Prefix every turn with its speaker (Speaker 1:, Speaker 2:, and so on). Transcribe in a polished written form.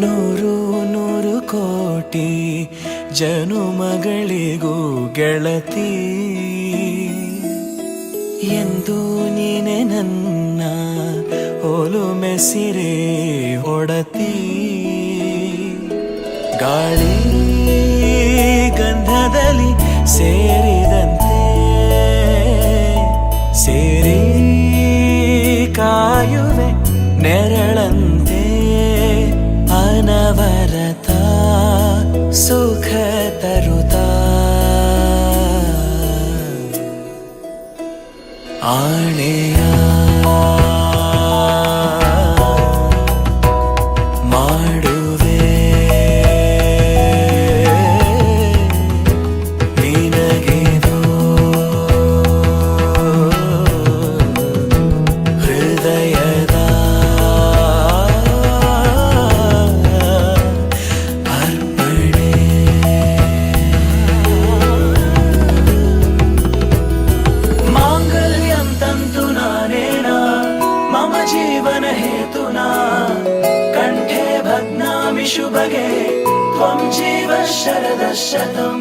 Speaker 1: ನೂರು ನೂರು ಕೋಟಿ ಜನುಮಗಳಿಗೂ ಗೆಳತಿ ಎಂದು ನೀನೆ ನನ್ನ ಒಲುಮೆ ಸಿರೆ ಒಡತಿ ಗಾಳಿ ಗಂಧದಲ್ಲಿ ಸೇರಿದಂತೆ ಸೇರಿ ಕಾಯುವೆ ನೆರಳಂತೆ ಅನವರತ ಸುಖ ತರುತ್ತಾ ಆಣೆಯ ಮಾಡುವೆ ನಿನಗೆದು ಹೃದಯದ ಅರ್ಪಣೆ ಮಾಂಗಲ್ಯಂ ತಂತು ನಾನೇನ ಮಮ ಜೀವನ ಹೇತುನಾ ಕಂಠೆ ಭಗ್ನಾಮಿ ಶುಭಗೆ ತ್ವಂ ಜೀವ ಶರದಃ ಶತಂ